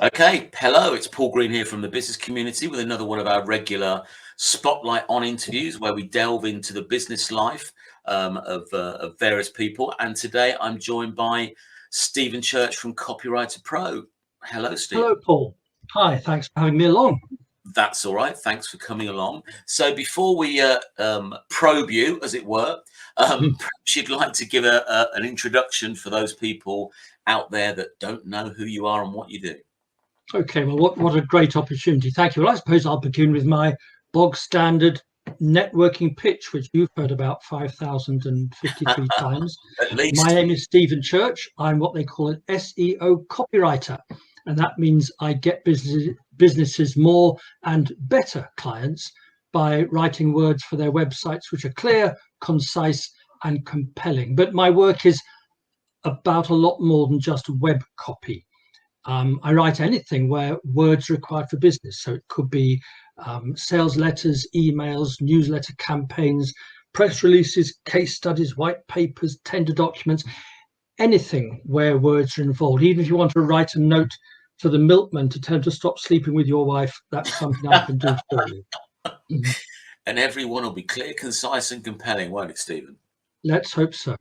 Okay, hello, it's Paul Green here from the business community with another one of our regular Spotlight on interviews where we delve into the business life of various people. And today I'm joined by Stephen Church from Copywriter Pro. Hello, Hello, Stephen. Paul. Hi, thanks for having me along. That's all right. Thanks for coming along. So before we probe you, as it were, perhaps you'd like to give an introduction for those people out there that don't know who you are and what you do. Okay, well, what a great opportunity. Thank you. Well, I suppose I'll begin with my bog standard networking pitch, which you've heard about 5,053 times. At least. My name is Stephen Church. I'm what they call an SEO copywriter. And that means I get businesses more and better clients by writing words for their websites, which are clear, concise, and compelling. But my work is about a lot more than just web copy. I write anything where words are required for business. So it could be sales letters, emails, newsletter campaigns, press releases, case studies, white papers, tender documents, anything where words are involved. Even if you want to write a note to the milkman to tell him to stop sleeping with your wife, that's something I can do for you. And everyone will be clear, concise, and compelling, won't it, Stephen? Let's hope so.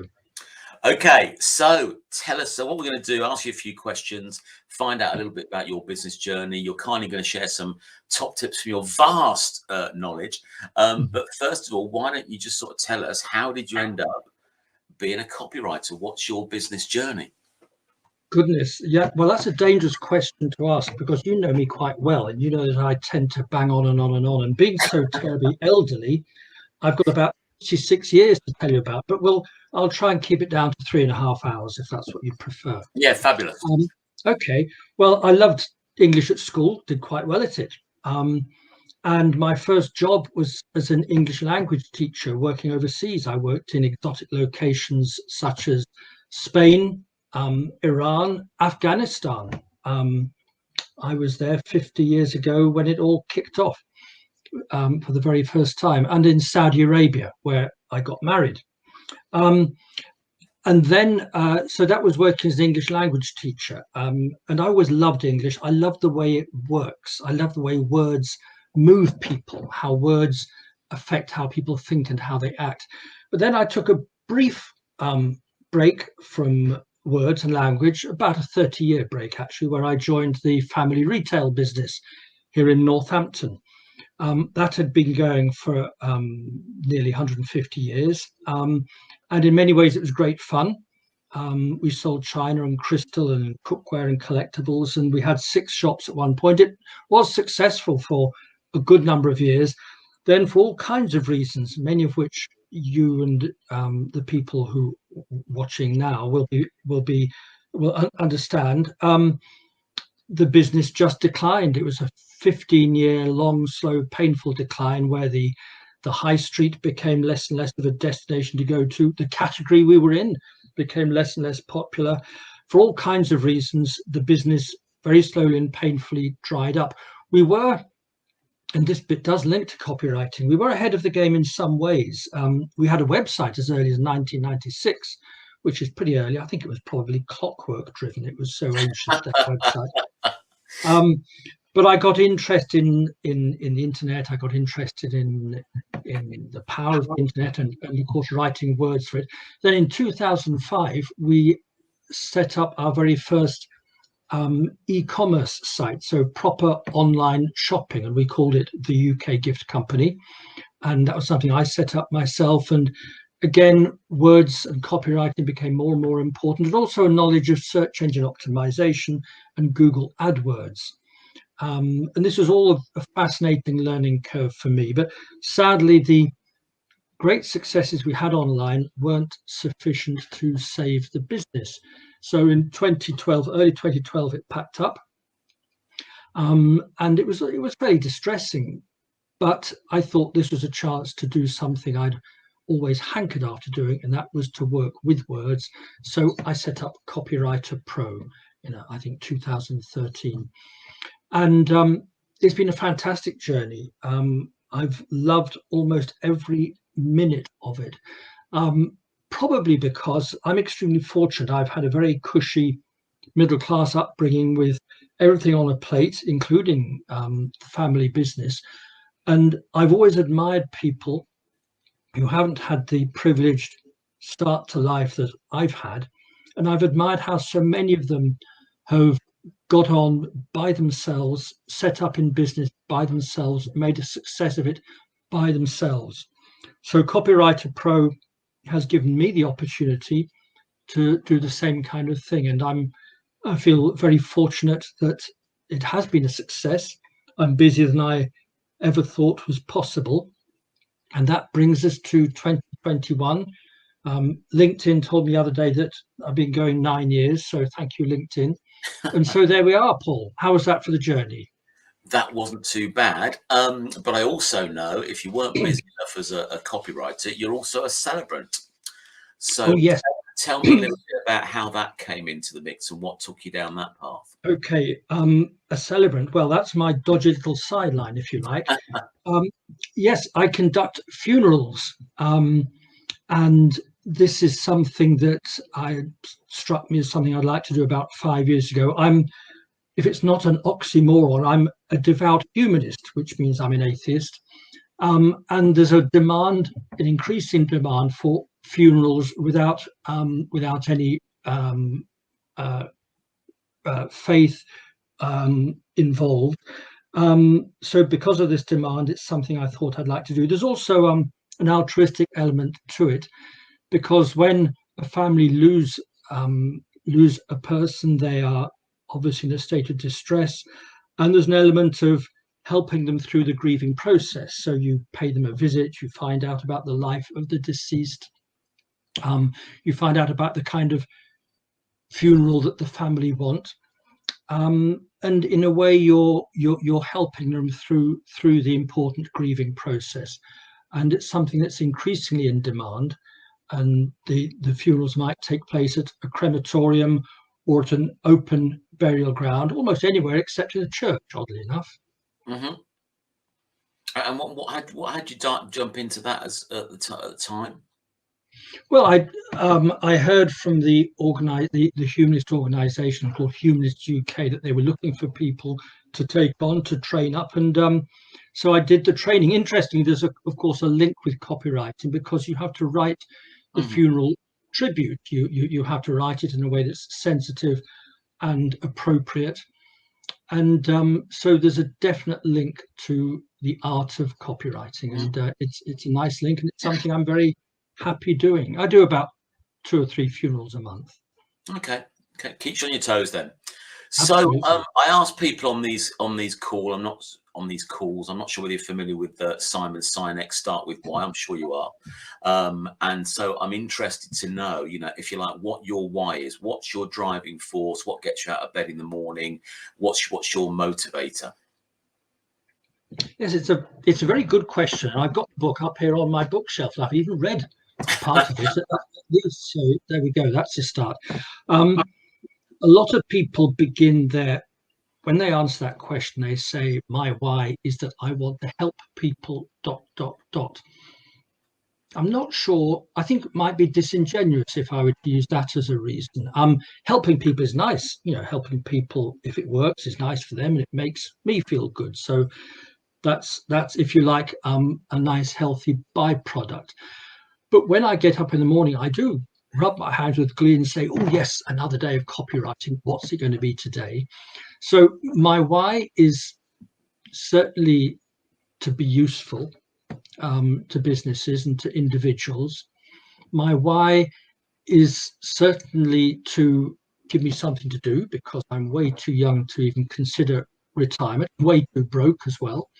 Okay, so tell us. So what we're going to do, ask you a few questions, find out a little bit about your business journey. You're kindly going to share some top tips from your vast knowledge. But first of all, why don't you just sort of tell us, how did you end up being a copywriter? What's your business journey? Goodness, yeah. Well, that's a dangerous question to ask because you know me quite well, and you know that I tend to bang on and on and on. And being so terribly elderly, I've got about 66 years to tell you about, but I'll try and keep it down to 3.5 hours if that's what you prefer. Yeah, fabulous. Okay. Well, I loved English at school, did quite well at it. And my first job was as an English language teacher working overseas. I worked in exotic locations such as Spain, Iran, Afghanistan. I was there 50 years ago when it all kicked off for the very first time, and in Saudi Arabia, where I got married. And then, so that was working as an English language teacher. And I always loved English. I love the way it works. I love the way words move people, how words affect how people think and how they act. But then I took a brief break from words and language, about a 30-year break, actually, where I joined the family retail business here in Northampton. That had been going for nearly 150 years. And in many ways, it was great fun. We sold china and crystal and cookware and collectibles, and we had 6 shops at one point. It was successful for a good number of years. Then, for all kinds of reasons, many of which you and the people who are watching now will understand, the business just declined. It was a 15-year long, slow, painful decline where the high street became less and less of a destination to go to. The category we were in became less and less popular. For all kinds of reasons, the business very slowly and painfully dried up. We were, and this bit does link to copywriting, we were ahead of the game in some ways. We had a website as early as 1996, which is pretty early. I think it was probably clockwork driven. It was so ancient, that website. But I got interested in the internet. I got interested in the power of the internet and of course, writing words for it. Then in 2005, we set up our very first e-commerce site, so proper online shopping, and we called it the UK Gift Company. And that was something I set up myself. And again, words and copywriting became more and more important, and also a knowledge of search engine optimization and Google AdWords. And this was all a fascinating learning curve for me. But sadly, the great successes we had online weren't sufficient to save the business. So in 2012, early 2012, it packed up. And it was very distressing. But I thought this was a chance to do something I'd always hankered after doing, and that was to work with words. So I set up Copywriter Pro in, I think, 2013. And it's been a fantastic journey. I've loved almost every minute of it, probably because I'm extremely fortunate. I've had a very cushy middle-class upbringing with everything on a plate, including family business. And I've always admired people who haven't had the privileged start to life that I've had. And I've admired how so many of them have got on by themselves, set up in business by themselves, made a success of it by themselves. So Copywriter Pro has given me the opportunity to do the same kind of thing. And I feel very fortunate that it has been a success. I'm busier than I ever thought was possible. And that brings us to 2021. LinkedIn told me the other day that I've been going 9 years. So thank you, LinkedIn. And so there we are, Paul. How was that for the journey? That wasn't too bad. But I also know if you weren't busy enough as a copywriter, you're also a celebrant. So Oh, yes. tell me a little bit about how that came into the mix and what took you down that path. Okay. A celebrant. Well, that's my dodgy little sideline, if you like. Yes, I conduct funerals. And this is something that struck me as something I'd like to do about 5 years ago. If it's not an oxymoron, I'm a devout humanist, which means I'm an atheist. And there's a demand, an increasing demand for funerals without any faith involved. So because of this demand, it's something I thought I'd like to do. There's also an altruistic element to it, because when a family lose a person, they are obviously in a state of distress, and there's an element of helping them through the grieving process. So you pay them a visit, you find out about the life of the deceased, you find out about the kind of funeral that the family want, and in a way you're helping them through the important grieving process. And it's something that's increasingly in demand. And the funerals might take place at a crematorium or at an open burial ground, almost anywhere except in a church, oddly enough. Mm-hmm. And what had you jump into that as at the time? Well, I heard from the humanist organisation called Humanist UK that they were looking for people to take on, to train up, and so I did the training. Interestingly, there's of course a link with copywriting, because you have to write the Mm-hmm. funeral tribute. You have to write it in a way that's sensitive and appropriate, and so there's a definite link to the art of copywriting, and it's a nice link, and it's something I'm very happy doing. I do about 2 or 3 funerals a month. Okay. Keeps you on your toes then. So Absolutely. I ask people on these calls. I'm not on these calls. I'm not sure whether you're familiar with Simon Sinek. Start with why. I'm sure you are. And so I'm interested to know, if you like, what your why is. What's your driving force? What gets you out of bed in the morning? What's your motivator? Yes, it's a very good question. I've got the book up here on my bookshelf. I've even read part of it at least. So there we go. That's a start. A lot of people begin when they answer that question, they say, my why is that I want to help people, ... I'm not sure. I think it might be disingenuous if I would use that as a reason. Helping people is nice. Helping people, if it works, is nice for them, and it makes me feel good. So that's if you like, a nice healthy byproduct. But when I get up in the morning, I do rub my hands with glee and say, oh yes, another day of copywriting. What's it going to be today? So my why is certainly to be useful to businesses and to individuals. My why is certainly to give me something to do, because I'm way too young to even consider retirement, way too broke as well.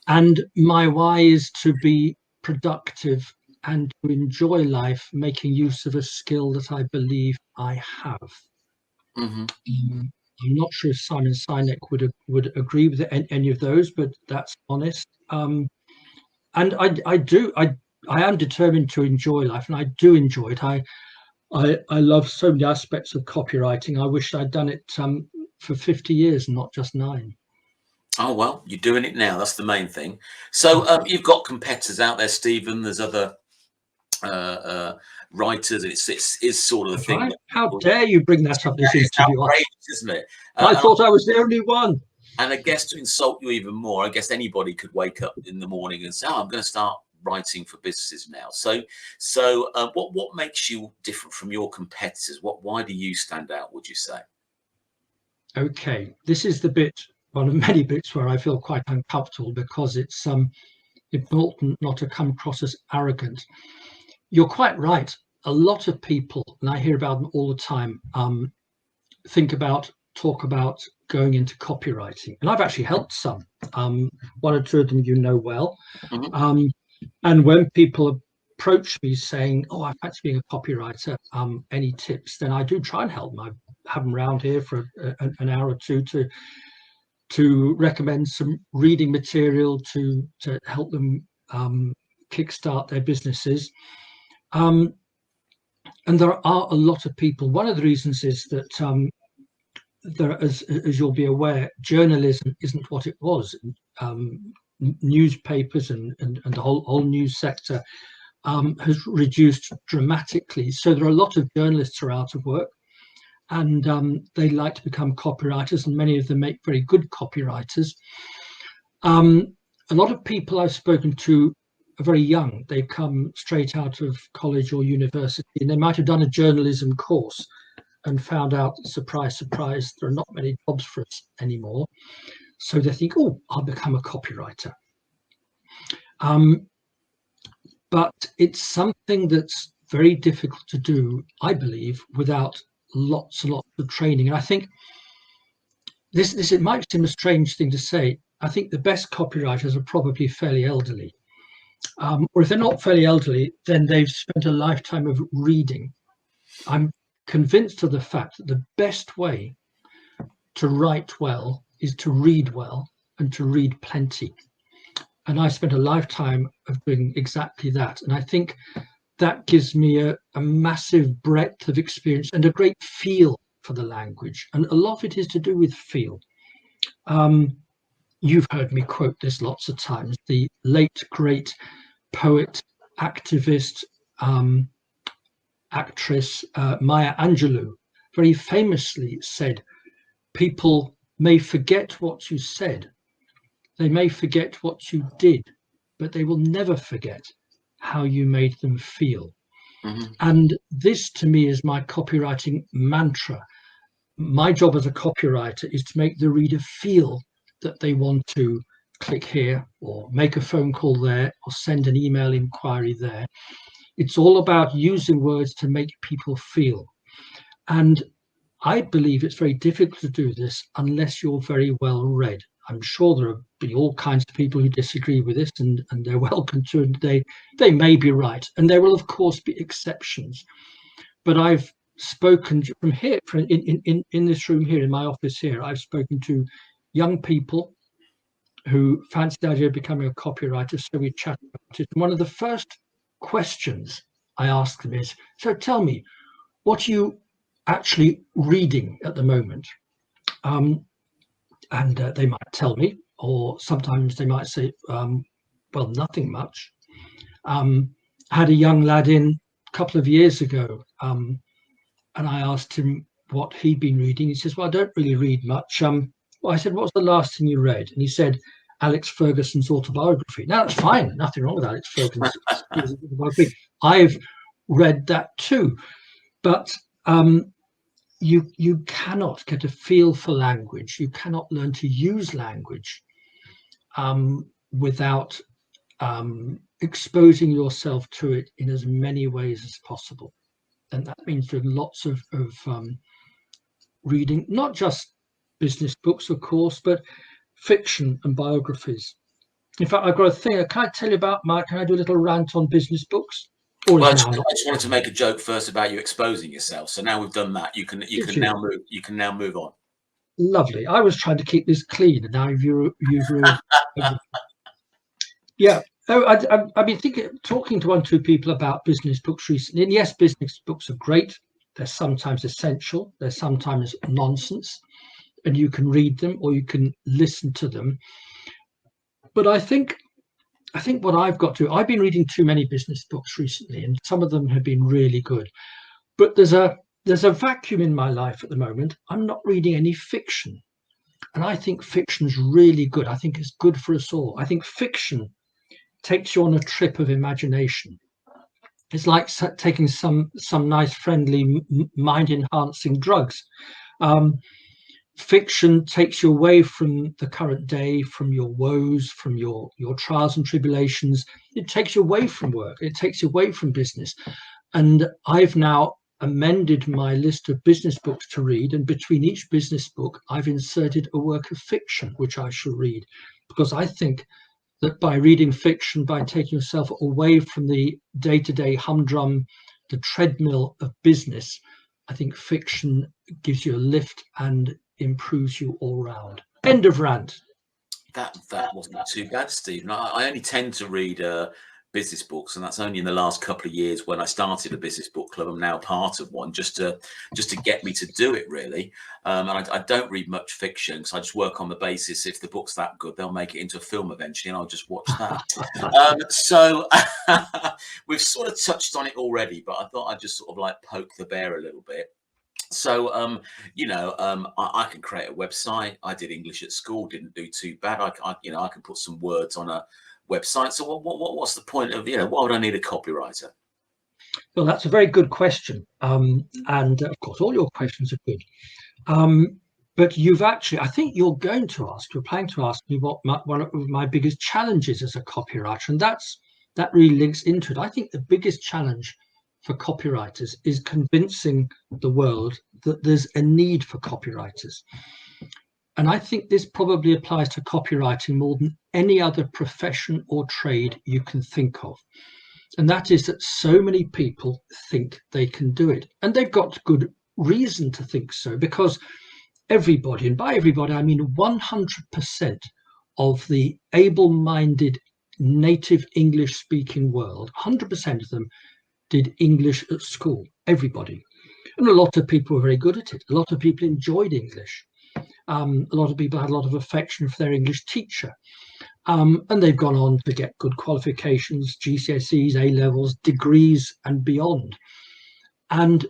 And my why is to be productive and to enjoy life, making use of a skill that I believe I have. Mm-hmm. I'm not sure if Simon Sinek would agree with any of those, but that's honest. And I am determined to enjoy life, and I do enjoy it. I love so many aspects of copywriting. I wish I'd done it for 50 years and not just 9. Oh, well, you're doing it now. That's the main thing. So you've got competitors out there, Stephen. There's other writers. It's sort of the Have thing I? that How people, dare you bring that up this it's interview? outrageous, isn't it? I And thought I was the only one. And I guess to insult you even more, I guess anybody could wake up in the morning and say, "Oh, I'm going to start writing for businesses now." So, what makes you different from your competitors? Why do you stand out, would you say? Okay, this is the bit, one of many bits where I feel quite uncomfortable, because it's important not to come across as arrogant. You're quite right. A lot of people, and I hear about them all the time, talk about going into copywriting, and I've actually helped some. One or two of them you know well. Mhm. Um, and when people approach me saying, "Oh, I fancy being a copywriter, any tips?" then I do try and help them. I have them around here for an hour or two to recommend some reading material to help them kickstart their businesses. Um, and there are a lot of people. One of the reasons is that there, as you'll be aware, journalism isn't what it was. Newspapers and the whole news sector has reduced dramatically. So there are a lot of journalists who are out of work, and they like to become copywriters, and many of them make very good copywriters. A lot of people I've spoken to are very young. They've come straight out of college or university, and they might have done a journalism course and found out, surprise, surprise, there are not many jobs for us anymore. So they think, "Oh, I'll become a copywriter." But it's something that's very difficult to do, I believe, without lots and lots of training. And I think this it might seem a strange thing to say. I think the best copywriters are probably fairly elderly. Or if they're not fairly elderly, then they've spent a lifetime of reading. I'm convinced of the fact that the best way to write well is to read well, and to read plenty. And I spent a lifetime of doing exactly that. And I think that gives me a massive breadth of experience and a great feel for the language. And a lot of it is to do with feel. You've heard me quote this lots of times. The late, great poet, activist, actress Maya Angelou very famously said, "People may forget what you said, they may forget what you did, but they will never forget how you made them feel." Mhm. And this, to me, is my copywriting mantra. My job as a copywriter is to make the reader feel that they want to click here, or make a phone call there, or send an email inquiry there. It's all about using words to make people feel. And I believe it's very difficult to do this unless you're very well read. I'm sure there will be all kinds of people who disagree with this, and they're welcome to, and they may be right. And there will, of course, be exceptions. But I've spoken from here, in this room here, in my office here, I've spoken to young people who fancy the idea of becoming a copywriter. So we chat about it. And one of the first questions I ask them is, "So tell me, what are you actually reading at the moment?" And they might tell me, or sometimes they might say, "Well, nothing much." I had a young lad in a couple of years ago, and I asked him what he'd been reading. He says, "Well, I don't really read much." Well, I said, "What's the last thing you read?" And he said, "Alex Ferguson's autobiography." Now, that's fine. Nothing wrong with Alex Ferguson's autobiography. I've read that too. But you cannot get a feel for language. You cannot learn to use language without exposing yourself to it in as many ways as possible. And that means doing lots of reading, not just business books, of course, but fiction and biographies. In fact, I've got a thing. Can I tell you about can I do a little rant on business books? Or Well, is I now just, not? I just wanted to make a joke first about you exposing yourself. So now we've done that, you Did can you? now move. You can now move on. Lovely. I was trying to keep this clean, and now you've ruined everything. Yeah. Oh, I've been talking to one or two people about business books recently. And yes, business books are great. They're sometimes essential. They're sometimes nonsense, and you can read them or you can listen to them. But I think I think what I've got to, I've been reading too many business books recently, and some of them have been really good. But there's a vacuum in my life at the moment. I'm not reading any fiction. And I think fiction's really good. I think it's good for us all. I think fiction takes you on a trip of imagination. It's like taking some nice, friendly, mind-enhancing drugs. Um, Fiction takes you away from the current day, from your woes, from your trials and tribulations. It takes you away from work. It takes you away from business. And I've now amended my list of business books to read, and between each business book I've inserted a work of fiction which I shall read, because I think that by reading fiction, by taking yourself away from the day-to-day humdrum, the treadmill of business, I think fiction gives you a lift and improves you all round. End of rant. That wasn't too bad, Stephen. I only tend to read business books, and that's only in the last couple of years when I started a business book club. I'm now part of one, just to get me to do it, really. And I don't read much fiction, because I just work on the basis if the book's that good, they'll make it into a film eventually, and I'll just watch that. So we've sort of touched on it already, but I thought I'd just sort of like poke the bear a little bit. So, I can create a website. I did English at school, didn't do too bad. I can put some words on a website. So, what's the point of, why would I need a copywriter? Well, that's a very good question. And of course, all your questions are good. But you've actually, I think you're planning to ask me what one of my biggest challenges as a copywriter, and that really links into it. I think the biggest challenge for copywriters is convincing the world that there's a need for copywriters. And I think this probably applies to copywriting more than any other profession or trade you can think of. And that is that so many people think they can do it. And they've got good reason to think so, because everybody, and by everybody I mean 100% of the able-minded native English speaking world, 100% of them did English at school, everybody. And a lot of people were very good at it. A lot of people enjoyed English. A lot of people had a lot of affection for their English teacher. And they've gone on to get good qualifications, GCSEs, A-levels, degrees and beyond. And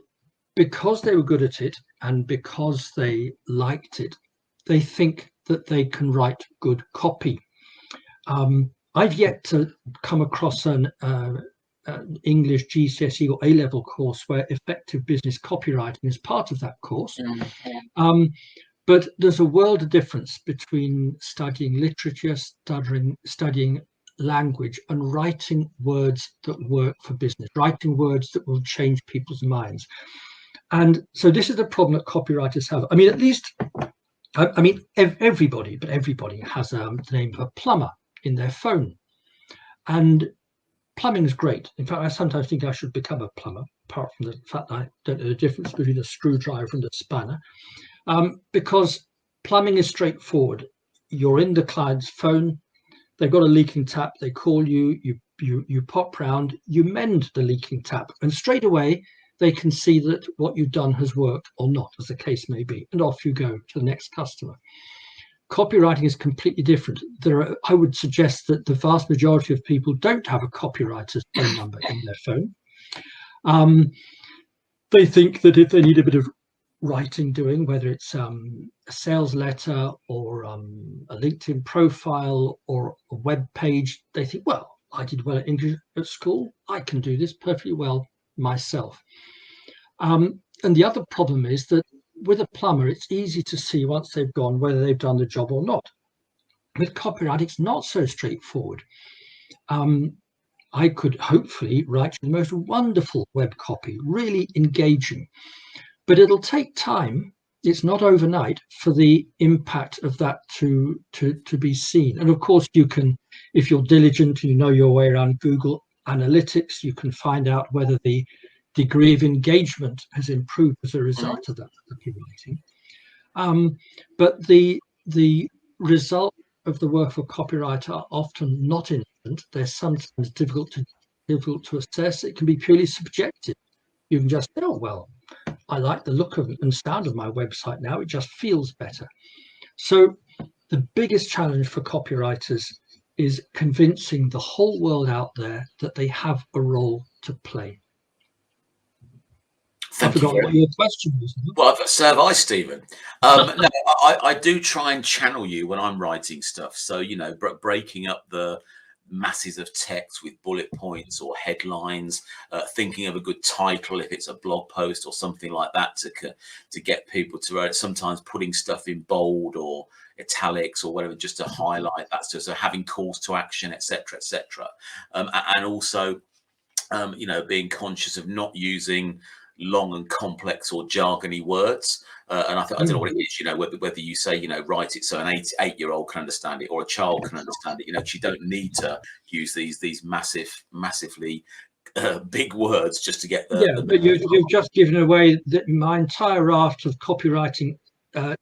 because they were good at it and because they liked it, they think that they can write good copy. I've yet to come across an English GCSE or A-level course where effective business copywriting is part of that course. But there's a world of difference between studying literature, studying language, and writing words that work for business, writing words that will change people's minds. And so this is the problem that copywriters have. I mean, at least, everybody has the name of a plumber in their phone. And plumbing is great. In fact, I sometimes think I should become a plumber, apart from the fact that I don't know the difference between a screwdriver and a spanner, because plumbing is straightforward. You're in the client's phone, they've got a leaking tap, they call you, you pop round, you mend the leaking tap, and straight away they can see that what you've done has worked or not, as the case may be, and off you go to the next customer. Copywriting is completely different. I would suggest that the vast majority of people don't have a copywriter's phone number in their phone. They think that if they need a bit of writing doing, whether it's a sales letter or a LinkedIn profile or a web page, they think, well, I did well at English at school, I can do this perfectly well myself. And the other problem is that with a plumber, it's easy to see once they've gone whether they've done the job or not. With copyright, it's not so straightforward. I could hopefully write the most wonderful web copy, really engaging, but it'll take time. It's not overnight for the impact of that to be seen. And of course, you can, if you're diligent, you know your way around Google Analytics, you can find out whether the degree of engagement has improved as a result of that copywriting. But the result of the work of a copywriter are often not instant. They're sometimes difficult to assess. It can be purely subjective. You can just say, oh, well, I like the look of and sound of my website now. It just feels better. So the biggest challenge for copywriters is convincing the whole world out there that they have a role to play. I Thank you forgot very what much. your question was. Well, so have I, Stephen. No, I do try and channel you when I'm writing stuff. So, breaking up the masses of text with bullet points or headlines, thinking of a good title if it's a blog post or something like that to get people to write. Sometimes putting stuff in bold or italics or whatever just to highlight that. So having calls to action, etc., etc. And also being conscious of not using long and complex or jargony words. And I don't know what it is, whether you say, write it so an 8-year-old can understand it or a child can understand it. You don't need to use these massively big words just to get Yeah, but you've just given away my entire raft of copywriting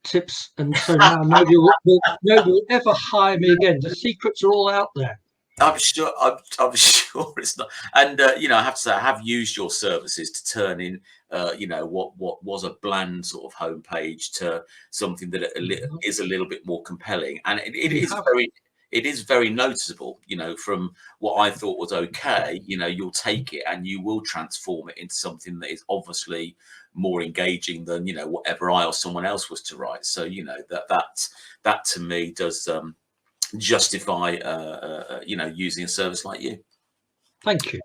tips, and so now nobody will ever hire me again. The secrets are all out there. I'm sure. I'm sure it's not. And I have to say, I have used your services to turn in, what was a bland sort of homepage to something that is a little bit more compelling. And it is very noticeable. From what I thought was okay, you'll take it and you will transform it into something that is obviously more engaging than whatever I or someone else was to write. So that to me does. Justify using a service like you. Thank you,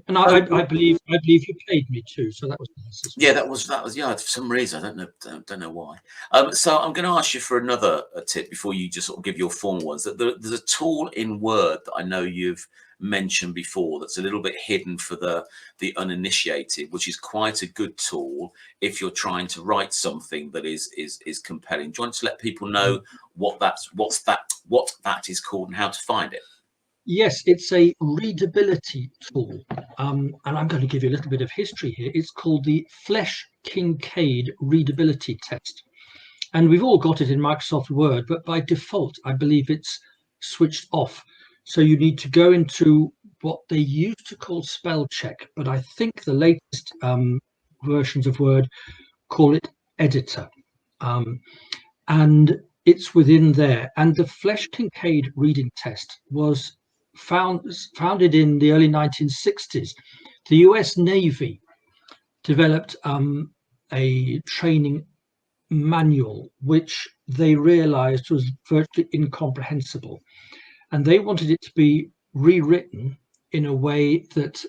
and I believe you paid me too, so that was nice as well. Yeah, that was for some reason I don't know why. So I'm going to ask you for another tip before you just sort of give your formal ones. That there's a tool in Word that I know you've mentioned before that's a little bit hidden for the uninitiated, which is quite a good tool if you're trying to write something that is compelling. Do you want to let people know what that is called and how to find it? Yes, it's a readability tool, and I'm going to give you a little bit of history here. It's called the Flesch-Kincaid readability test, and we've all got it in Microsoft Word, but by default I believe it's switched off. So you need to go into what they used to call spell check, but I think the latest versions of Word call it editor, and it's within there. And the Flesch-Kincaid reading test was founded in the early 1960s. The US Navy developed a training manual which they realized was virtually incomprehensible, and they wanted it to be rewritten in a way that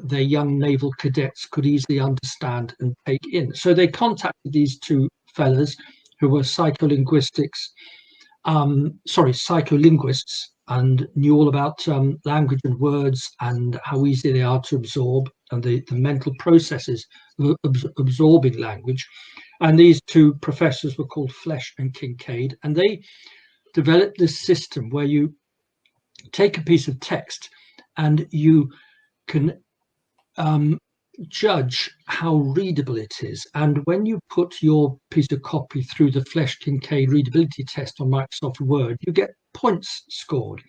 their young naval cadets could easily understand and take in. So they contacted these two fellas who were psycholinguists, and knew all about language and words and how easy they are to absorb and the mental processes of absorbing language. And these two professors were called Flesch and Kincaid, and they developed this system where you take a piece of text and you can judge how readable it is. And when you put your piece of copy through the Flesch-Kincaid readability test on Microsoft Word, you get points scored,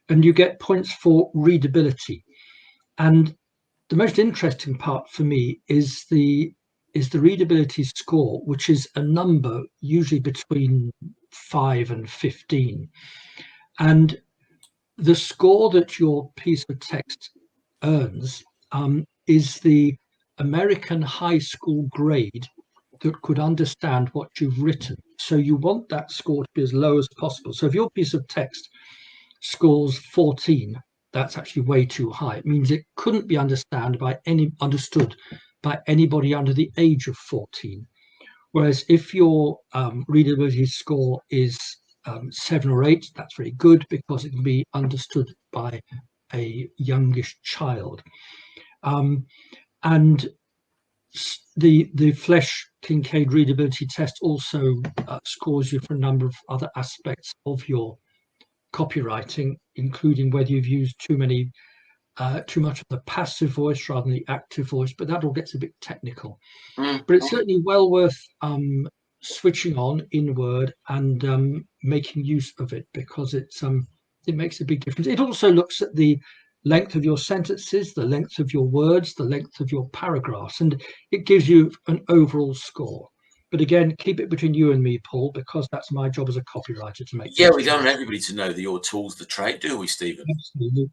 and you get points for readability. And the most interesting part for me is the readability score, which is a number usually between 5 and 15. And the score that your piece of text earns is the American high school grade that could understand what you've written. So you want that score to be as low as possible. So if your piece of text scores 14, that's actually way too high. It means it couldn't be understood by anybody under the age of 14. Whereas if your readability score is 7 or 8, that's very good because it can be understood by a youngish child. And the Flesch-Kincaid readability test also scores you for a number of other aspects of your copywriting, including whether you've used too much of the passive voice rather than the active voice, but that all gets a bit technical. But it's certainly well worth switching on in Word and making use of it, because it makes a big difference. It also looks at the length of your sentences, the length of your words, the length of your paragraphs, and it gives you an overall score. But again, keep it between you and me, Paul, because that's my job as a copywriter to make Yeah, things we don't clear. want everybody to know that your tool's the trade, do we, Stephen? Absolutely.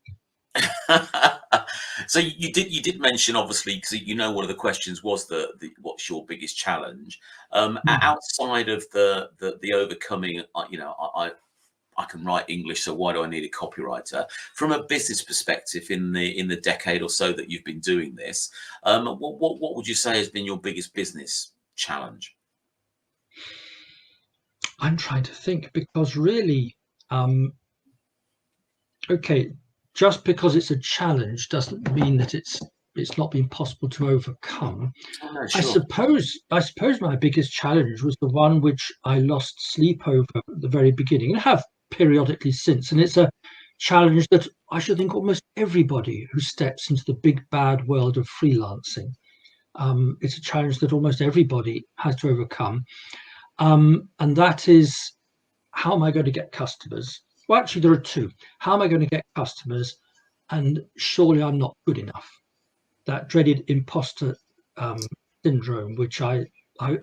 So you did mention, obviously, because you know one of the questions was the what's your biggest challenge, outside of the overcoming, I can write English, so why do I need a copywriter? From a business perspective, in the decade or so that you've been doing this, what would you say has been your biggest business challenge? I'm trying to think, because really, okay, just because it's a challenge doesn't mean that it's not been possible to overcome. Oh, no, I sure. suppose my biggest challenge was the one which I lost sleep over at the very beginning, and have periodically since. And it's a challenge that I should think almost everybody who steps into the big bad world of freelancing, it's a challenge that almost everybody has to overcome. And that is, how am I going to get customers? Well, actually, there are two. How am I going to get customers? And surely I'm not good enough. That dreaded imposter syndrome, which I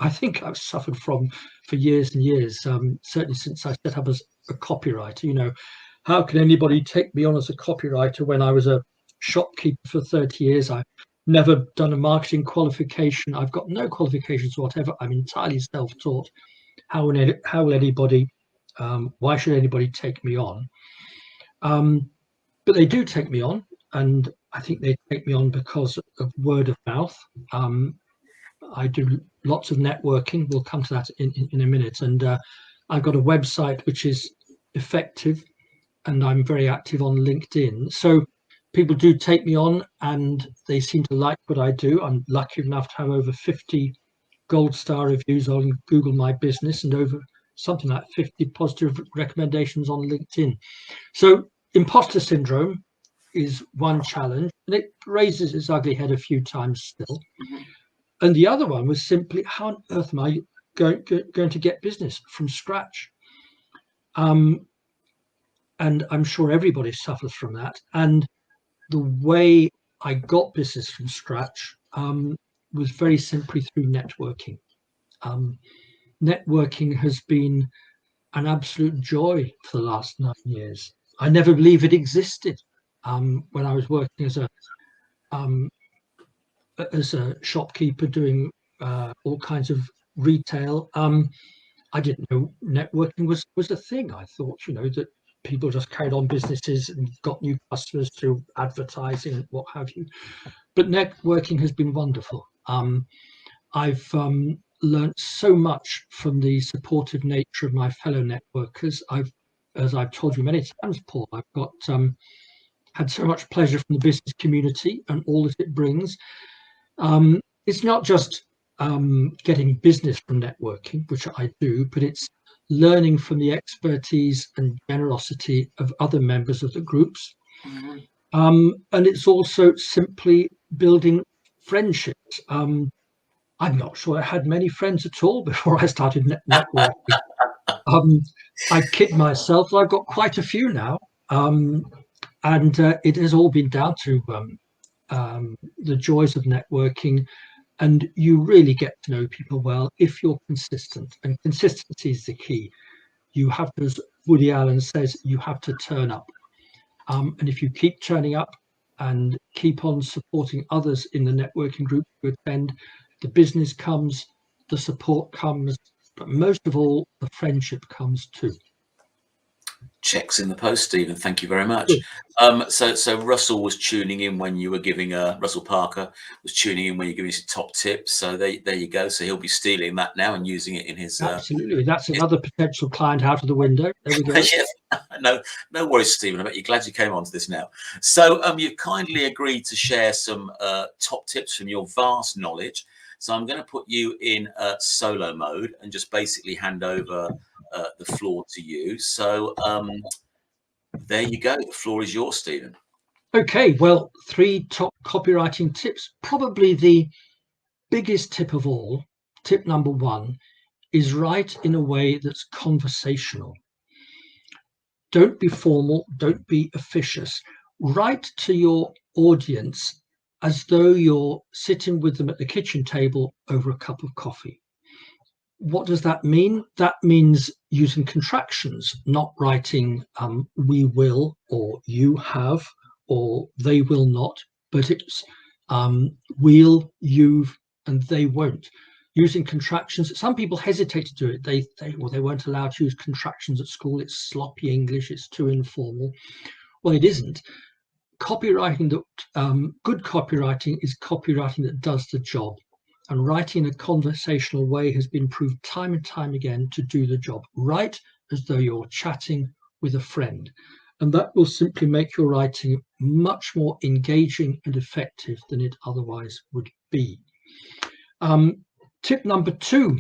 think I've suffered from for years and years, certainly since I set up as a copywriter. How can anybody take me on as a copywriter when I was a shopkeeper for 30 years? I've never done a marketing qualification. I've got no qualifications whatever. I'm entirely self-taught. How will anybody, why should anybody take me on? But they do take me on, and I think they take me on because of word of mouth. I do lots of networking. We'll come to that in a minute. And I've got a website which is effective, and I'm very active on LinkedIn. So people do take me on, and they seem to like what I do. I'm lucky enough to have over 50 gold star reviews on Google My Business, and over something like 50 positive recommendations on LinkedIn. So imposter syndrome is one challenge, and it raises its ugly head a few times still. Mhm. And the other one was simply, how on earth am I going to get business from scratch? And I'm sure everybody suffers from that. And the way I got business from scratch was very simply through networking. Um, Networking has been an absolute joy for the last 9 years. I never believed it existed when I was working um, as a shopkeeper doing all kinds of retail. I didn't know networking was a thing. I thought, that people just carried on businesses and got new customers through advertising and what have you. But networking has been wonderful. I've learned so much from the supportive nature of my fellow networkers. As I've told you many times, Paul, I've got had so much pleasure from the business community and all that it brings. It's not just getting business from networking, which I do, but it's learning from the expertise and generosity of other members of the groups. Mhm. And it's also simply building friendships. I'm not sure I had many friends at all before I started networking. Um, I kid myself, I've got quite a few now. And it has all been down to the joys of networking. And you really get to know people well if you're consistent. And consistency is the key. You have to, as Woody Allen says, you have to turn up. And if you keep turning up and keep on supporting others in the networking group you attend, the business comes, the support comes, but most of all, the friendship comes too. Checks in the post, Stephen. Thank you very much. Good. So Russell was tuning in when you were giving Russell Parker was tuning in when you're giving us top tips. So there you go. So he'll be stealing that now and using it in his. Absolutely. That's his another potential client out of the window. There we go. yes. No worries, Stephen. I bet you're glad you came onto this now. So you've kindly agreed to share some top tips from your vast knowledge. So I'm going to put you in solo mode and just basically hand over the floor to you. So there you go. The floor is yours, Stephen. Okay, well, 3 top copywriting tips. Probably the biggest tip of all, tip number 1, is write in a way that's conversational. Don't be formal, don't be officious. Write to your audience as though you're sitting with them at the kitchen table over a cup of coffee. What does that mean? That means using contractions, not writing we will or you have or they will not, but it's we'll, you've, and they won't. Using contractions, some people hesitate to do it. They weren't allowed to use contractions at school. It's sloppy English. It's too informal. Well, it isn't. Copywriting that good copywriting is copywriting that does the job. And writing in a conversational way has been proved time and time again to do the job. Write as though you're chatting with a friend. And that will simply make your writing much more engaging and effective than it otherwise would be. Tip number 2,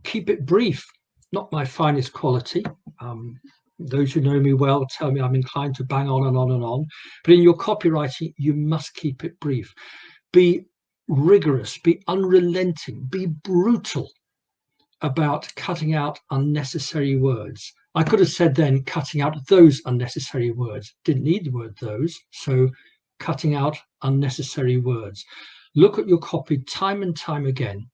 keep it brief. Not my finest quality. Those who know me well tell me I'm inclined to bang on and on and on. But in your copywriting, you must keep it brief. Be rigorous, be unrelenting, be brutal about cutting out unnecessary words. I could have said then cutting out those unnecessary words. Didn't need the word those, so cutting out unnecessary words. Look at your copy time and time again,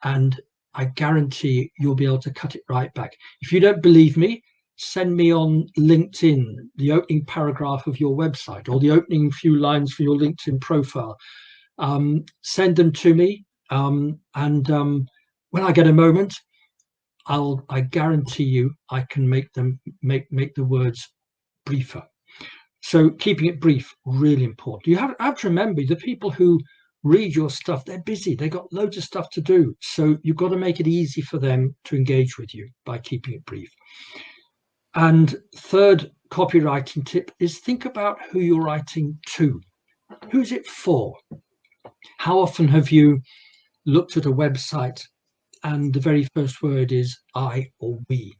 and I guarantee you'll be able to cut it right back. If you don't believe me, send me on LinkedIn the opening paragraph of your website or the opening few lines for your LinkedIn profile. Send them to me, and when I get a moment, I guarantee you I can make them make the words briefer. So keeping it brief, really important. You have to remember the people who read your stuff, they're busy, they got loads of stuff to do, so you've got to make it easy for them to engage with you by keeping it brief. And third copywriting tip is think about who you're writing to. Who's it for? How often have you looked at a website and the very first word is I or we?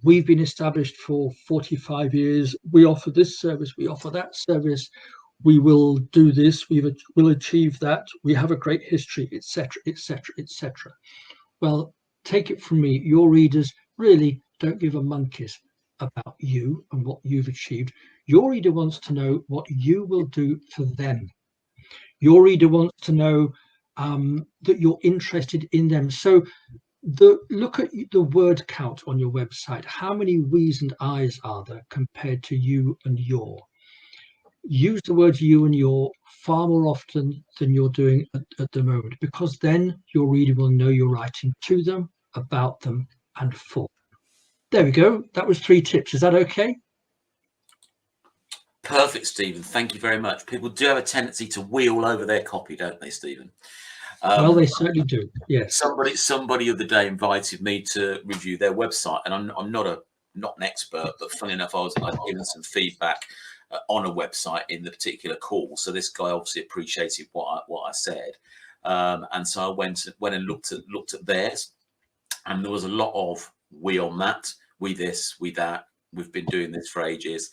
We've been established for 45 years. We offer this service, we offer that service. We will do this, we'll achieve that. We have a great history, etc., etc., etc. Well, take it from me, your readers really don't give a monkeys about you and what you've achieved. Your reader wants to know what you will do for them. Your reader wants to know that you're interested in them. So look at the word count on your website. How many we's and I's are there compared to you and your? Use the words you and your far more often than you're doing at the moment, because then your reader will know you're writing to them, about them, and for them. There we go. That was 3 tips. Is that okay? Perfect, Stephen. Thank you very much. People do have a tendency to wheel over their copy, don't they, Stephen? Well, they certainly do. Yes. Somebody of the day invited me to review their website, and I'm not an expert, but funny enough, I'd given some feedback on a website in the particular call. So this guy obviously appreciated what I said, and so I went and looked at theirs, and there was a lot of we on that, we this, we that. We've been doing this for ages.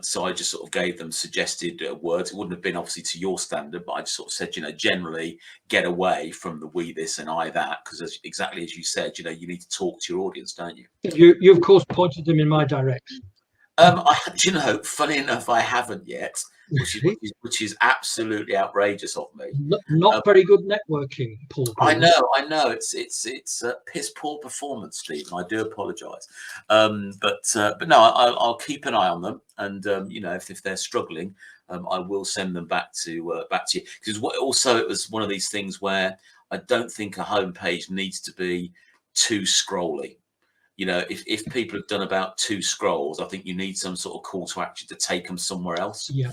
So I just sort of gave them suggested words. It wouldn't have been obviously to your standard, but I just sort of said, generally get away from the we this and I that, because exactly as you said, you need to talk to your audience, don't you? You of course pointed them in my direction. Funny enough, I haven't yet, which is absolutely outrageous of me. Not very good networking, Paul. I know. It's a piss poor performance, Stephen. I do apologise, but no, I'll keep an eye on them, and if they're struggling, I will send them back to you, because it was one of these things where I don't think a homepage needs to be too scrolly. If people have done about 2 scrolls, I think you need some sort of call to action to take them somewhere else. Yeah.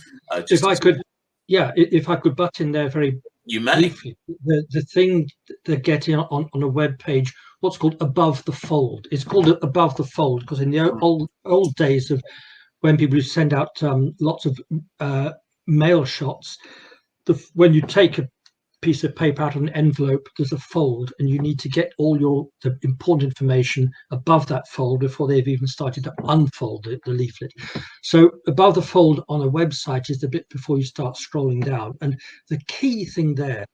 If I could butt in there very briefly, the thing they're getting on a web page, what's called above the fold. It's called above the fold because in the old days of when people used to send out lots of mail shots, when you take a piece of paper out of an envelope, there's a fold, and you need to get all the important information above that fold before they've even started to unfold the leaflet. So above the fold on a website is the bit before you start scrolling down, and the key thing there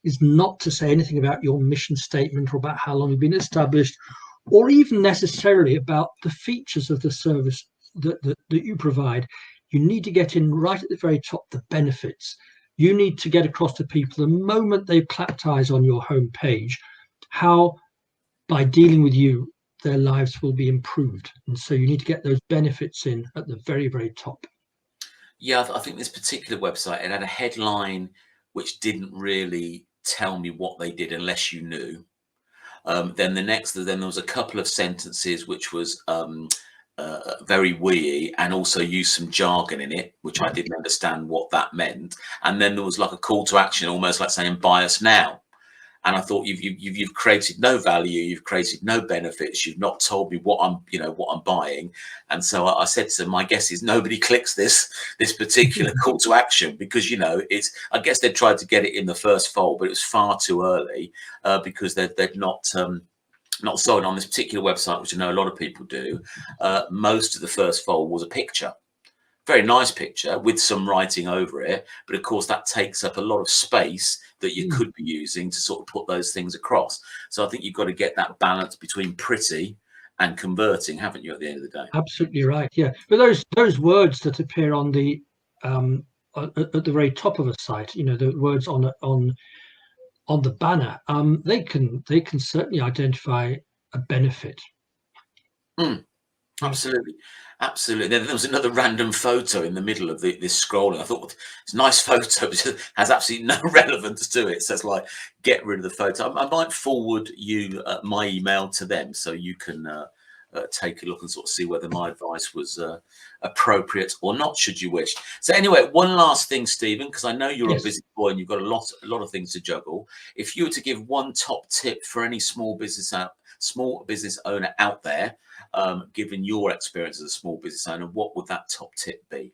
is not to say anything about your mission statement or about how long you've been established, or even necessarily about the features of the service that you provide. You need to get in right at the very top, the benefits. You need to get across to people the moment they've clapped eyes on your home page how by dealing with you, their lives will be improved. And so you need to get those benefits in at the very, very top. Yeah, I think this particular website, it had a headline which didn't really tell me what they did unless you knew. Then there was a couple of sentences which was very wee and also used some jargon in it, which I didn't understand what that meant. And then there was like a call to action, almost like saying "buy us now." And I thought you've created no value, you've created no benefits, you've not told me what I'm buying. And so I said to them, my guess is nobody clicks this particular call to action, because it's, I guess they tried to get it in the first fold, but it was far too early, because they'd not sold on this particular website, which I know a lot of people do. Most of the first fold was a picture. Very nice picture with some writing over it, but of course that takes up a lot of space that you could be using to sort of put those things across. So I think you've got to get that balance between pretty and converting, haven't you, at the end of the day? Absolutely right. Yeah, but those words that appear on the at the very top of a site, the words on the banner, they can certainly identify a benefit. Absolutely, absolutely. Then there was another random photo in the middle of this scrolling. I thought, well, it's a nice photo, but it has absolutely no relevance to it. So it's like, get rid of the photo. I might forward you my email to them, so you can take a look and sort of see whether my advice was appropriate or not, should you wish. So anyway, one last thing, Stephen, because I know you're Yes. a busy boy and you've got a lot of things to juggle. If you were to give one top tip for any small business owner out there, given your experience as a small business owner, what would that top tip be?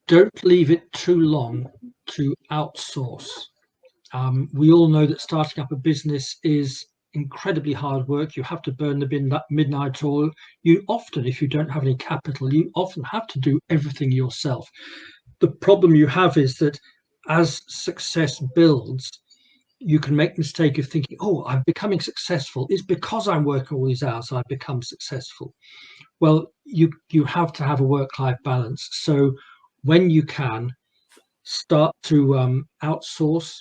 Don't leave it too long to outsource. We all know that starting up a business is incredibly hard work. You have to burn the midnight oil. You often, if you don't have any capital, you often have to do everything yourself. The problem you have is that as success builds, you can make the mistake of thinking, oh, I'm becoming successful. It's because I'm working all these hours I've become successful. Well, you have to have a work-life balance. So when you can, start to outsource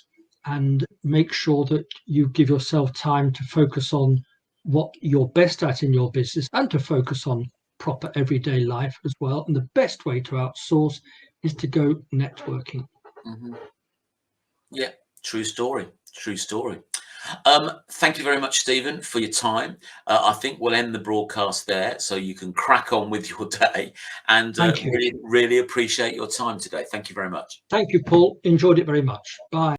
and make sure that you give yourself time to focus on what you're best at in your business and to focus on proper everyday life as well. And the best way to outsource is to go networking. Yeah, true story. True story. Thank you very much, Stephen, for your time. I think we'll end the broadcast there so you can crack on with your day. And Thank you. really, really appreciate your time today. Thank you very much. Thank you, Paul. Enjoyed it very much. Bye.